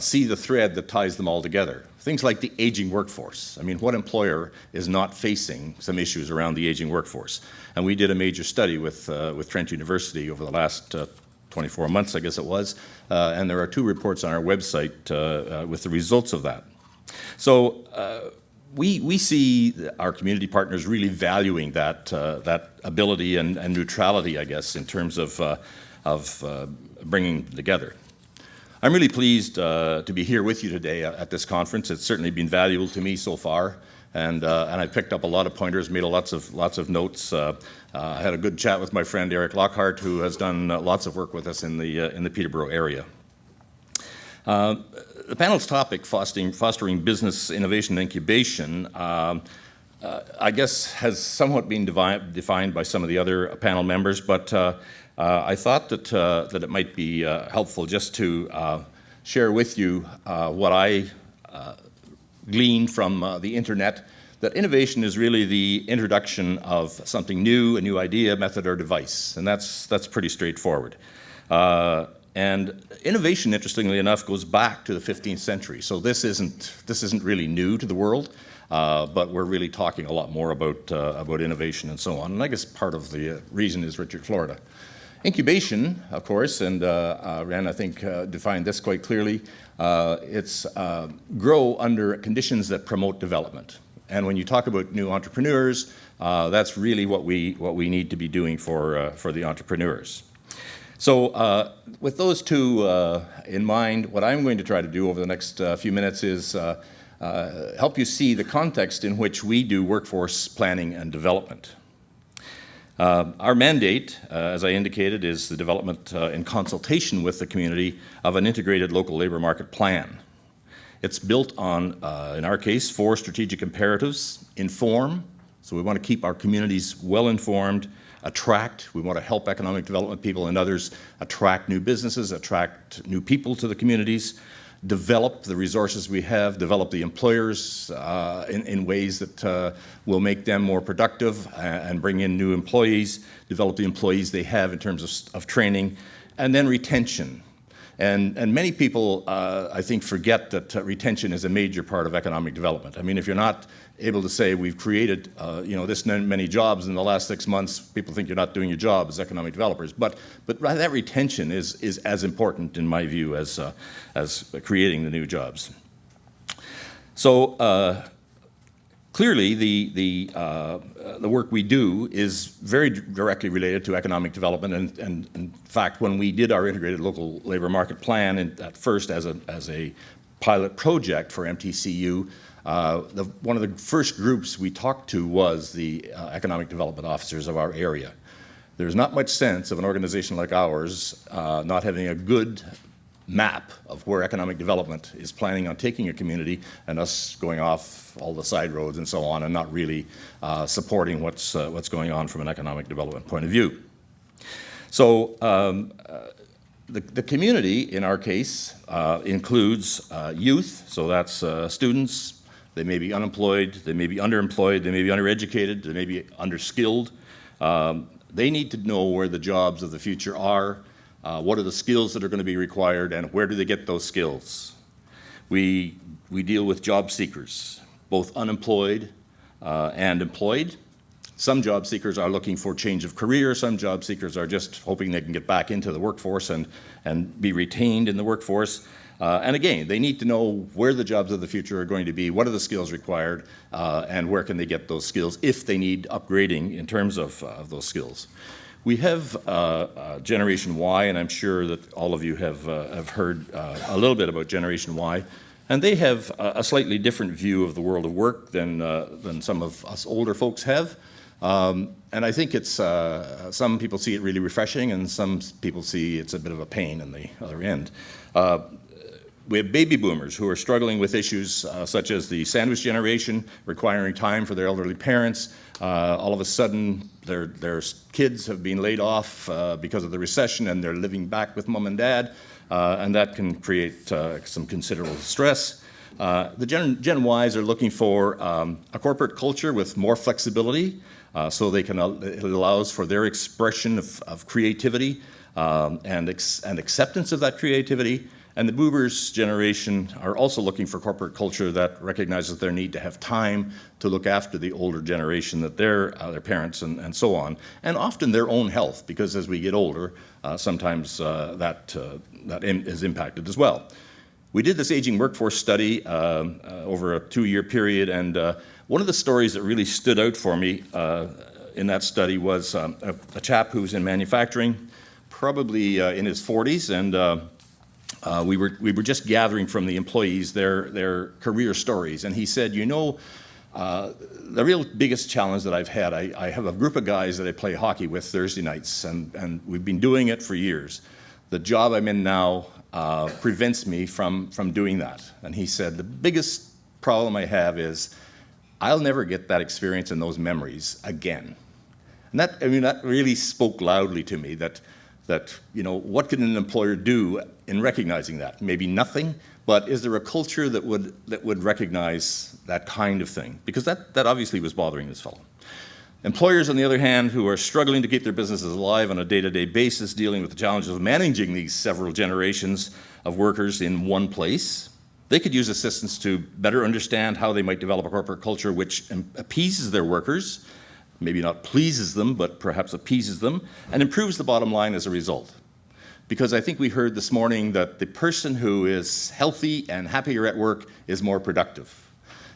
see the thread that ties them all together. Things like the aging workforce. I mean, what employer is not facing some issues around the aging workforce? And we did a major study with Trent University over the last 24 months, I guess it was, and there are 2 reports on our website with the results of that. So we see our community partners really valuing that ability and neutrality, I guess, in terms of bringing together. I'm really pleased to be here with you today at this conference. It's certainly been valuable to me so far, and I picked up a lot of pointers, made lots of notes. I had a good chat with my friend Eric Lockhart, who has done lots of work with us in the Peterborough area. The panel's topic, fostering business innovation and incubation, I guess has somewhat been defined by some of the other panel members, but I thought that it might be helpful just to share with you what I gleaned from the internet, that innovation is really the introduction of something new, a new idea, method, or device, and that's pretty straightforward. And innovation, interestingly enough, goes back to the 15th century. So this isn't really new to the world, but we're really talking a lot more about innovation and so on. And I guess part of the reason is Richard Florida. Incubation, of course, and Wren, I think, defined this quite clearly. It's grow under conditions that promote development. And when you talk about new entrepreneurs, that's really what we need to be doing for the entrepreneurs. So with those 2 in mind, what I'm going to try to do over the next few minutes is help you see the context in which we do workforce planning and development. Our mandate, as I indicated, is the development in consultation with the community of an integrated local labour market plan. It's built on, in our case, 4 strategic imperatives. Inform, so we want to keep our communities well informed. Attract, we want to help economic development people and others attract new businesses, attract new people to the communities. Develop the resources we have, develop the employers in ways that will make them more productive and bring in new employees, develop the employees they have in terms of training, and then retention. And many people, I think, forget that retention is a major part of economic development. I mean, if you're not able to say we've created this many jobs in the last 6 months, people think you're not doing your job as economic developers. But that retention is as important, in my view, as creating the new jobs. So clearly, the work we do is very directly related to economic development, and in fact, when we did our integrated local labour market plan, at first as a pilot project for MTCU, one of the first groups we talked to was the economic development officers of our area. There's not much sense of an organization like ours not having a good map of where economic development is planning on taking a community, and us going off all the side roads and so on, and not really supporting what's going on from an economic development point of view. So the community, in our case, includes youth, so that's students. They may be unemployed, they may be underemployed, they may be undereducated, they may be underskilled. They need to know where the jobs of the future are. What are the skills that are going to be required, and where do they get those skills? We deal with job seekers, both unemployed and employed. Some job seekers are looking for change of career. Some job seekers are just hoping they can get back into the workforce and be retained in the workforce. And again, they need to know where the jobs of the future are going to be, what are the skills required, and where can they get those skills if they need upgrading in terms of those skills. We have Generation Y, and I'm sure that all of you have heard a little bit about Generation Y. And they have a slightly different view of the world of work than some of us older folks have. And I think it's, some people see it really refreshing, and some people see it's a bit of a pain in the other end. We have baby boomers who are struggling with issues such as the sandwich generation, requiring time for their elderly parents. All of a sudden, their kids have been laid off because of the recession, and they're living back with mom and dad, and that can create some considerable stress. The Gen Ys are looking for a corporate culture with more flexibility, so they can, it allows for their expression of creativity and acceptance of that creativity. And the boomers generation are also looking for corporate culture that recognizes their need to have time to look after the older generation, that their parents and so on, and often their own health, because as we get older, sometimes that is impacted as well. We did this aging workforce study over a 2-year period, and one of the stories that really stood out for me in that study was a chap who's in manufacturing, probably in his 40s, and we were just gathering from the employees their career stories, and he said, you know, the real biggest challenge that I've had, I have a group of guys that I play hockey with Thursday nights, and we've been doing it for years. The job I'm in now prevents me from doing that. And he said, the biggest problem I have is I'll never get that experience and those memories again. And that, I mean, that really spoke loudly to me, that you know, what can an employer do in recognizing that? Maybe nothing, but is there a culture that would recognize that kind of thing? Because that obviously was bothering this fellow. Employers, on the other hand, who are struggling to keep their businesses alive on a day-to-day basis, dealing with the challenges of managing these several generations of workers in one place, they could use assistance to better understand how they might develop a corporate culture which appeases their workers, maybe not pleases them, but perhaps appeases them, and improves the bottom line as a result. Because I think we heard this morning that the person who is healthy and happier at work is more productive.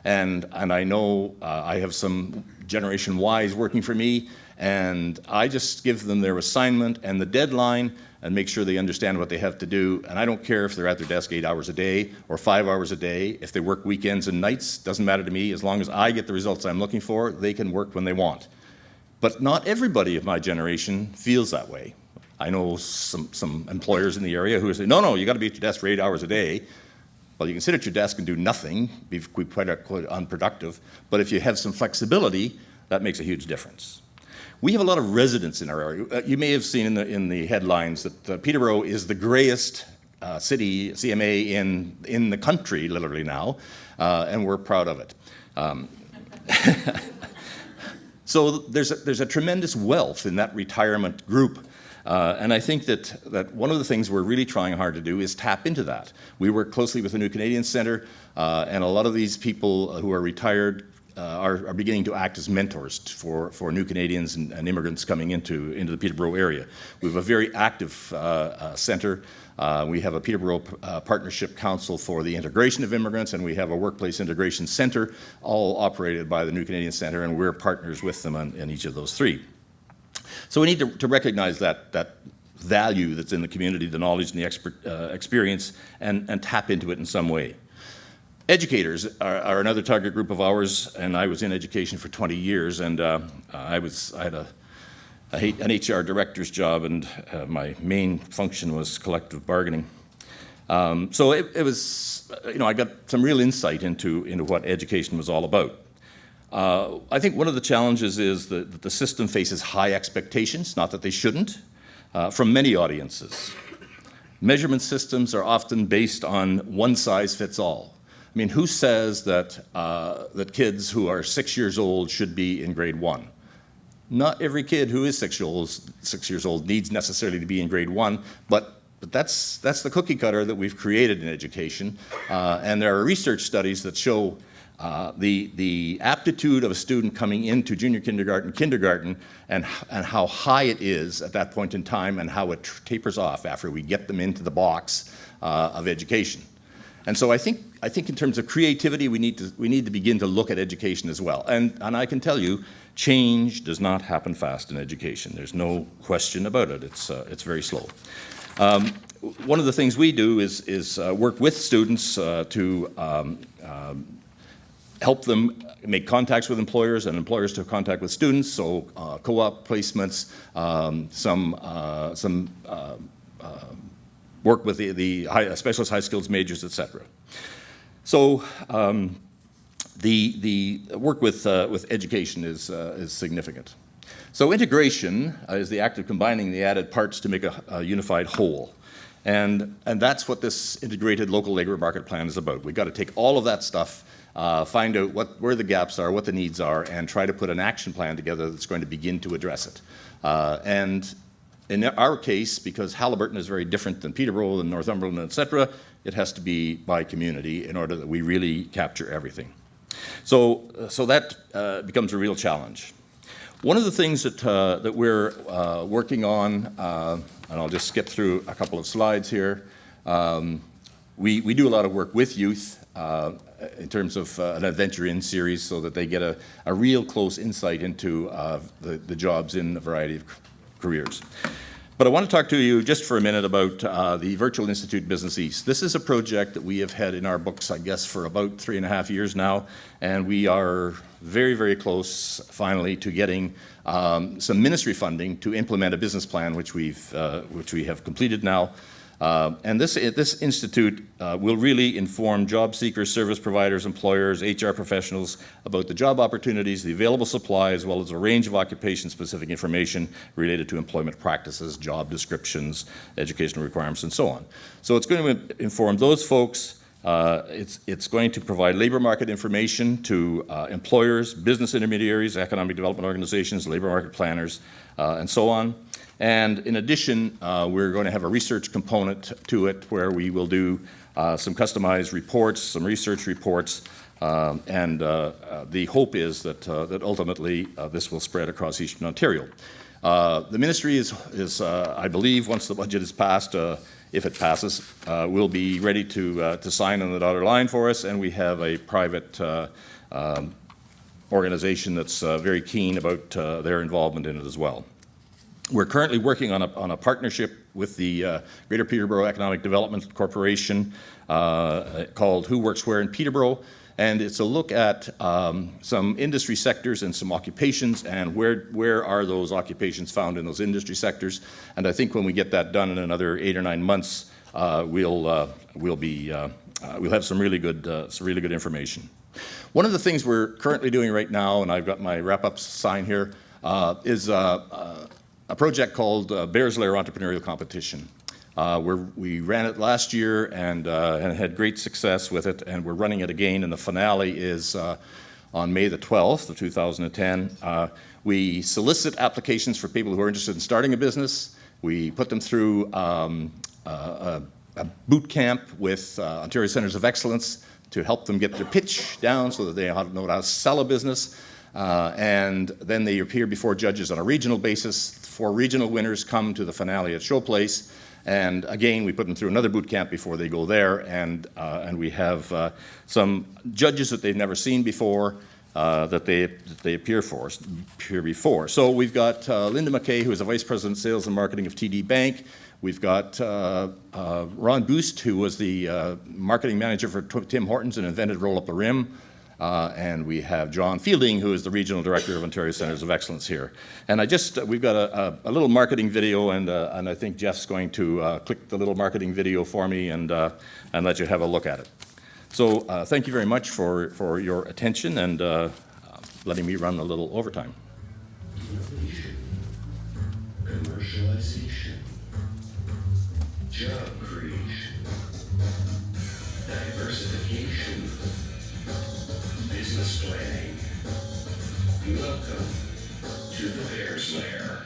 And I know I have some Generation Ys working for me, and I just give them their assignment and the deadline and make sure they understand what they have to do. And I don't care if they're at their desk 8 hours a day or 5 hours a day. If they work weekends and nights, doesn't matter to me. As long as I get the results I'm looking for, they can work when they want. But not everybody of my generation feels that way. I know some employers in the area who say, no, you got to be at your desk for 8 hours a day. Well, you can sit at your desk and do nothing, be quite unproductive, but if you have some flexibility, that makes a huge difference. We have a lot of residents in our area. You may have seen in the headlines that Peterborough is the greyest city, CMA, in the country, literally now, and we're proud of it. So there's a tremendous wealth in that retirement group. And I think that one of the things we're really trying hard to do is tap into that. We work closely with the New Canadian Centre, and a lot of these people who are retired are beginning to act as mentors for new Canadians and immigrants coming into the Peterborough area. We have a very active centre. We have a Peterborough Partnership Council for the Integration of Immigrants, and we have a Workplace Integration Centre, all operated by the New Canadian Centre, and we're partners with them in each of those three. So we need to recognize that value that's in the community, the knowledge and the experience, and tap into it in some way. Educators are another target group of ours, and I was in education for 20 years, and I had an HR director's job, and my main function was collective bargaining. So it was, you know, I got some real insight into what education was all about. I think one of the challenges is that the system faces high expectations, not that they shouldn't, from many audiences. Measurement systems are often based on one size fits all. I mean, who says that kids who are 6 years old should be in grade 1? Not every kid who is 6 years old needs necessarily to be in grade 1, but that's the cookie cutter that we've created in education. And there are research studies that show the aptitude of a student coming into junior kindergarten, and how high it is at that point in time, and how it tapers off after we get them into the box of education. And so I think in terms of creativity, we need to begin to look at education as well. And I can tell you, change does not happen fast in education. There's no question about it. It's very slow. one of the things we do is work with students to help them make contacts with employers and employers to contact with students, so co-op placements, some work with the specialist high skills majors, etc. So the work with education is significant. So integration is the act of combining the added parts to make a unified whole. And that's what this integrated local labor market plan is about. We've got to take all of that stuff, find out where the gaps are, what the needs are, and try to put an action plan together that's going to begin to address it. And in our case, because Haliburton is very different than Peterborough and Northumberland, et cetera, it has to be by community in order that we really capture everything. So that becomes a real challenge. One of the things that we're working on, and I'll just skip through a couple of slides here, we do a lot of work with youth in terms of an Adventure In series so that they get a real close insight into the jobs in a variety of careers. But I want to talk to you just for a minute about the Virtual Institute Business East. This is a project that we have had in our books, I guess, for about 3.5 years now, and we are very, very close, finally, to getting some ministry funding to implement a business plan, which we have completed now. And this institute will really inform job seekers, service providers, employers, HR professionals about the job opportunities, the available supply, as well as a range of occupation-specific information related to employment practices, job descriptions, educational requirements, and so on. So it's going to inform those folks. It's going to provide labor market information to employers, business intermediaries, economic development organizations, labor market planners, and so on. And in addition, we're going to have a research component to it where we will do some customized reports, some research reports, and the hope is that ultimately this will spread across Eastern Ontario. The ministry is I believe, once the budget is passed, if it passes, will be ready to sign on the dotted line for us, and we have a private organization that's very keen about their involvement in it as well. We're currently working on a partnership with the Greater Peterborough Economic Development Corporation called Who Works Where in Peterborough, and it's a look at some industry sectors and some occupations, and where are those occupations found in those industry sectors. And I think when we get that done in another 8 or 9 months, we'll have some really good information. One of the things we're currently doing right now, and I've got my wrap-up sign here, is a project called Bears Lair Entrepreneurial Competition. We ran it last year and had great success with it, and we're running it again, and the finale is on May the 12th of 2010. We solicit applications for people who are interested in starting a business. We put them through a boot camp with Ontario Centres of Excellence to help them get their pitch down so that they know how to sell a business. And then they appear before judges on a regional basis. 4 regional winners come to the finale at Showplace, and again we put them through another boot camp before they go there, and we have some judges that they've never seen before that they appear before. So we've got Linda McKay, who is the Vice President of Sales and Marketing of TD Bank. We've got Ron Boost, who was the marketing manager for Tim Hortons and invented Roll Up the Rim. And we have John Fielding, who is the Regional Director of Ontario Centres of Excellence here. And we've got a little marketing video, and I think Jeff's going to click the little marketing video for me and let you have a look at it. So thank you very much for your attention and letting me run a little overtime. Commercialization, job creation, diversification, business planning. Welcome to the Bears Lair.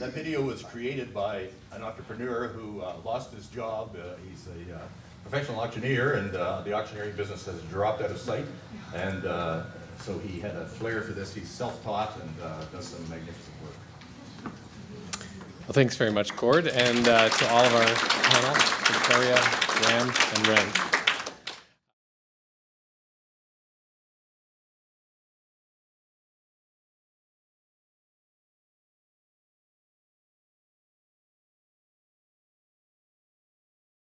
That video was created by an entrepreneur who lost his job. He's a professional auctioneer, and the auctioneering business has dropped out of sight. And so he had a flair for this. He's self-taught and does some magnificent work. Well, thanks very much, Gord, and to all of our panel, Victoria, Graham, and Wren.